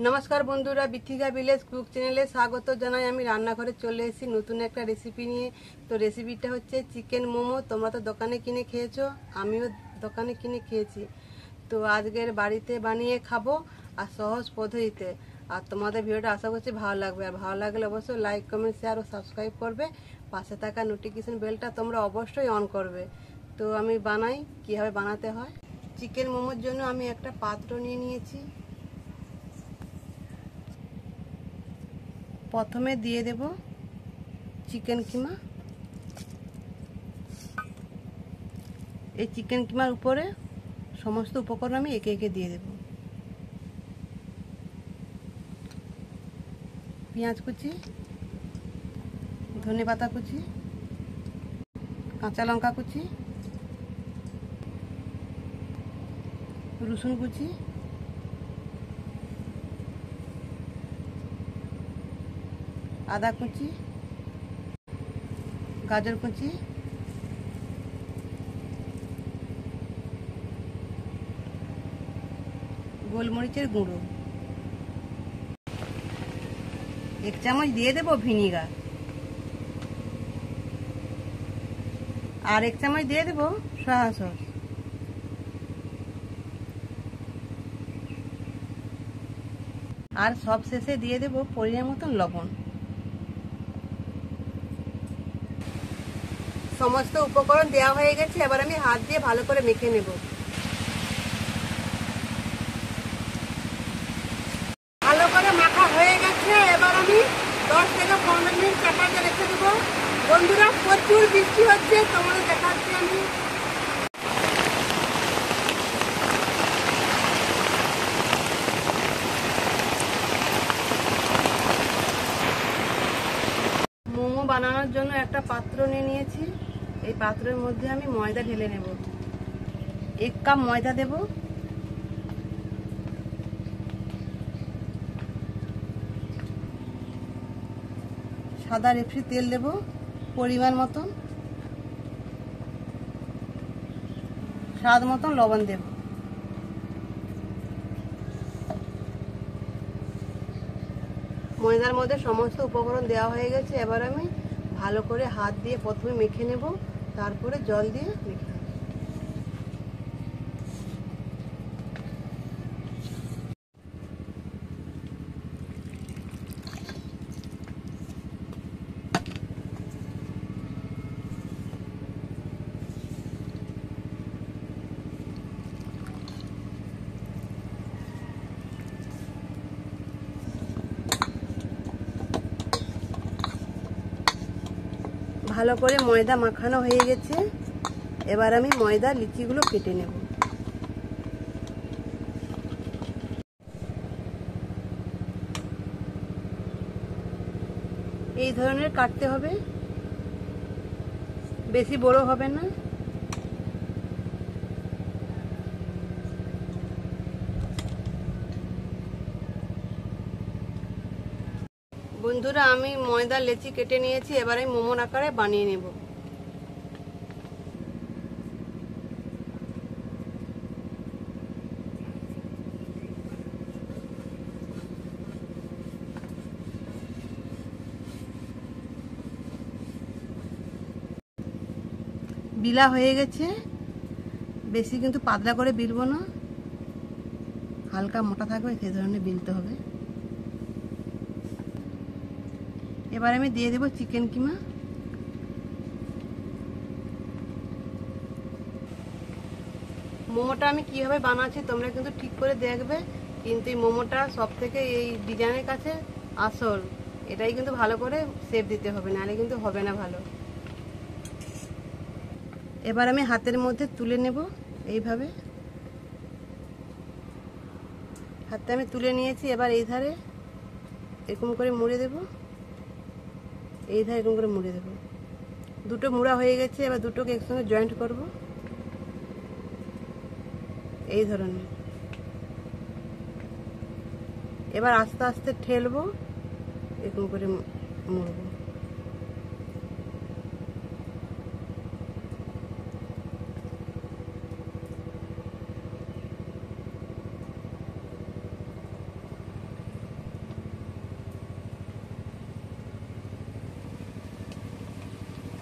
নমস্কার বন্ধুরা, Bithika village cook চ্যানেলে স্বাগত জানাই। আমি রান্নাঘরে চলে এসেছি নতুন একটা রেসিপি নিয়ে। তো রেসিপিটা হচ্ছে চিকেন মোমো। তোমরা তো দোকানে কিনে খেয়েছো, আমিও দোকানে কিনে খেয়েছি। তো আজকের বাড়িতে বানিয়ে খাবো আর সহজ পদ্ধতিতে। আর তোমাদের ভিডিওটা আশা করছি ভালো লাগবে। আর ভালো লাগলে অবশ্যই লাইক, কমেন্ট, শেয়ার ও সাবস্ক্রাইব করবে। পাশে থাকা নোটিফিকেশন বেলটা তোমরা অবশ্যই অন করবে। তো আমি বানাই, কীভাবে বানাতে হয়। চিকেন মোমোর জন্য আমি একটা পাত্র নিয়ে নিয়েছি। প্রথমে দিয়ে দেব চিকেন কিমা। এই চিকেন কিমার উপরে সমস্ত উপকরণ আমি একে একে দিয়ে দেব। পেঁয়াজ কুচি, ধনেপাতা কুচি, কাঁচা লঙ্কা কুচি, রসুন কুচি, আদা কুচি, গাজর কুচি, গোলমরিচের গুঁড়ো, 1 চামচ দিয়ে দেব ভিনিগার, আর 1 চামচ দিয়ে দেব সয়া সস, আর সব শেষে দিয়ে দেব পরিমাণ মতন লবণ। সমস্ত উপকরণ দেওয়া হয়ে গেছে। এবার আমি হাত দিয়ে ভালো করে মেখে নেব। ভালো করে মাখা হয়ে গেছে। এবার আমি 10 থেকে 15 মিনিট চাপাতে রেখে দেবো। বন্ধুরা, প্রচুর বৃষ্টি হচ্ছে, তোমাদের দেখাচ্ছি আমি। মোমো বানানোর জন্য একটা পাত্র নিয়ে নিয়েছি। এই পাত্রের মধ্যে আমি ময়দা ঢেলে নেব। 1 কাপ ময়দা দেব, সাদা রেফরি তেল দেব পরিমাণ মতন, স্বাদ মতন লবণ দেব। ময়দার মধ্যে সমস্ত উপকরণ দেওয়া হয়ে গেছে। এবার আমি ভালো করে হাত দিয়ে প্রথমে মেখে নেব, তারপরে জল দিয়ে মেখে নেব। ভালো করে ময়দা মাখানো হয়ে গেছে। এবার আমি ময়দা লিচিগুলো কেটে নেব। এই ধরনের কাটতে হবে, বেশি বড় হবে না। বন্ধুরা, আমি ময়দা লেচি কেটে নিয়েছি। এবার আমি মোমোর আকারে বানিয়ে নেব। বিলা হয়ে গেছে। বেশি কিন্তু পাতলা করে বিলবো না, হালকা মোটা থাকবে সেই ধরনের বিলতে হবে। এবার আমি দিয়ে দেব চিকেন কিমা। মোমোটা আমি কিভাবে বানাচ্ছি তোমরা কিন্তু ঠিক করে দেখবে। কিন্তু এই মোমোটা সব থেকে এই ডিজাইনের কাছে আসল। এটাই কিন্তু ভালো করে শেপ দিতে হবে, নাহলে কিন্তু হবে না ভালো। এবার আমি হাতের মধ্যে তুলে নেব। এইভাবে হাতে আমি তুলে নিয়েছি। এবার এই ধারে এরকম করে মুড়ে দেব, এই ধারে এরকম করে মুড়ে দেব। দুটো মুড়া হয়ে গেছে। এবার দুটোকে একসঙ্গে জয়েন্ট করব এই ধরনের। এবার আস্তে আস্তে ঠেলবো, এরকম করে মুড়বো।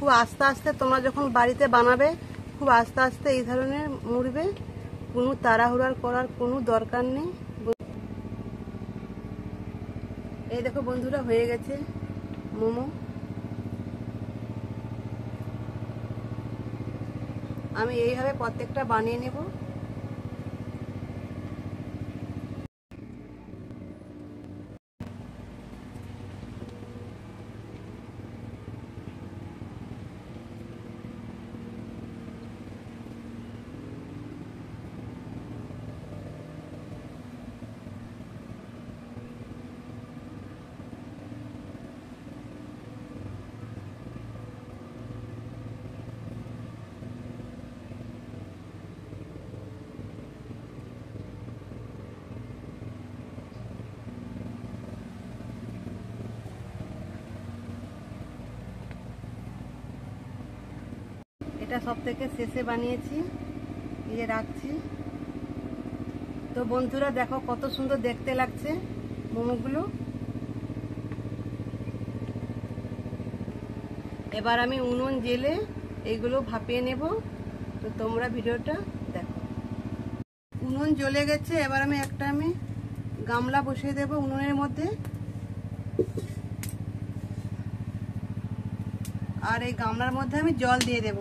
খুব আস্তে আস্তে তোমরা যখন বাড়িতে বানাবে খুব আস্তে আস্তে এই ধরনের মুড়বে, কোনো তাড়াহুড়ার করার কোনো দরকার নেই। এই দেখো বন্ধুরা, হয়ে গেছে মোমো। আমি এইভাবে প্রত্যেকটা বানিয়ে নেব। এটা সব থেকে শেষে বানিয়েছি, এই যে রাখছি। তো বন্ধুরা দেখো কত সুন্দর দেখতে লাগছে মোমোগুলো। এবার আমি উনুন জেলে এইগুলো ভাপিয়ে নেব। তো তোমরা ভিডিওটা দেখো। উনুন জ্বলে গেছে, এবার আমি একটা গামলা বসিয়ে দেব উনুনের মধ্যে। আর এই গামলার মধ্যে আমি জল দিয়ে দেব।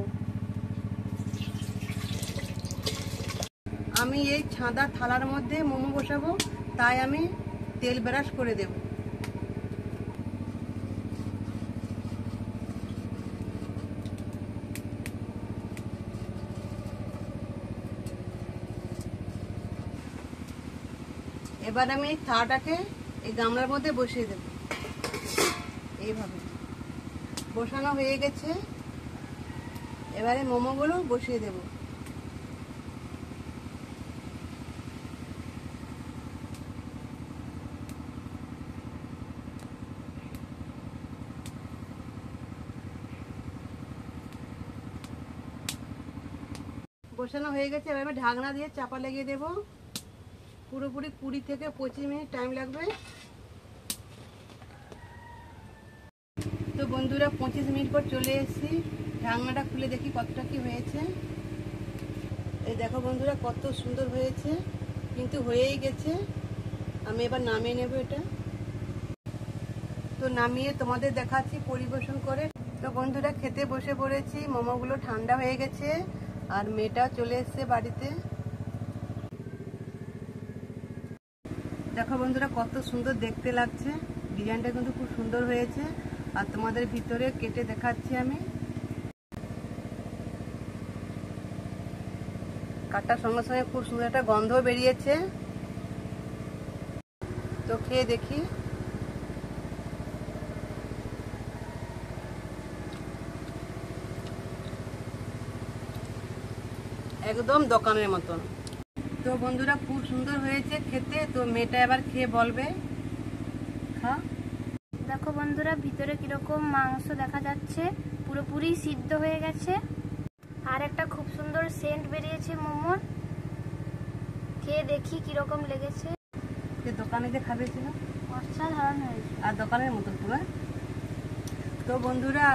আমি এই ছাদা থালার মধ্যে মোমো বসাবো, তাই আমি তেল ব্রাশ করে দেব। এবার আমি এই থালাটাকে এই গামলার মধ্যে বসিয়ে দেব। এইভাবে বসানো হয়ে গেছে, এবারে মোমোগুলো বসিয়ে দেব। বসানো হয়ে গেছে, এবার আমি ঢাকনা দিয়ে চাপা লাগিয়ে দেব। পুরোপুরি 20 থেকে 25 মিনিট টাইম লাগবে। তো বন্ধুরা 25 মিনিট পর চলে এসেছি। ঢাকনাটা খুলে দেখি কতটা কি হয়েছে। এই দেখো বন্ধুরা কত সুন্দর হয়েছে, কিন্তু হয়েই গেছে। আমি এবার নামিয়ে নেব এটা। তো নামিয়ে তোমাদের দেখাচ্ছি পরিবেশন করে। তো বন্ধুরা খেতে বসে পড়েছি। মোমোগুলো ঠান্ডা হয়ে গেছে আর মেয়েটাও চলে এসেছে বাড়িতে। দেখো বন্ধুরা কত সুন্দর দেখতে লাগছে, ডিজাইনটা কিন্তু খুব সুন্দর হয়েছে। আর তোমাদের ভিতরে কেটে দেখাচ্ছি আমি। কাটার সঙ্গে সঙ্গে খুব সুন্দর একটা গন্ধ বেরিয়েছে। তো খেয়ে দেখি। একদম দোকানের মতন। তো বন্ধুরা খুব সুন্দর হয়েছে খেতে। তো মেয়েটা এবার খেয়ে বলবে। খা। দেখো বন্ধুরা ভিতরে কিরকম মাংস দেখা যাচ্ছে, পুরোপুরি সিদ্ধ হয়ে গেছে। আর একটা খুব সুন্দর সেন্ট বেরিয়েছে মোমোর। খেয়ে দেখি কিরকম লেগেছে। দোকানে যে খাবে ছিল অসাধারণ হয়েছে, আর দোকানের মতন পুরো। তো বন্ধুরা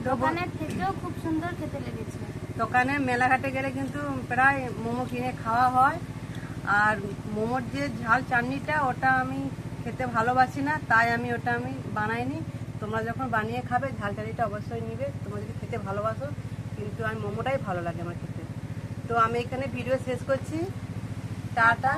দোকানের থেকেও খুব সুন্দর খেতে লেগেছে। দোকানে মেলাঘাটে গেলে কিন্তু প্রায় মোমো কিনে খাওয়া হয়। আর মোমোর যে ঝাল চাটনিটা ওটা আমি খেতে ভালোবাসি না, তাই আমি ওটা বানাইনি। তোমরা যখন বানিয়ে খাবে ঝাল চাটনিটা অবশ্যই নিবে, তোমরা যদি খেতে ভালোবাসো। কিন্তু আমি মোমোটাই ভালো লাগে আমার খেতে। তো আমি এখানে ভিডিও শেষ করছি। টাটা।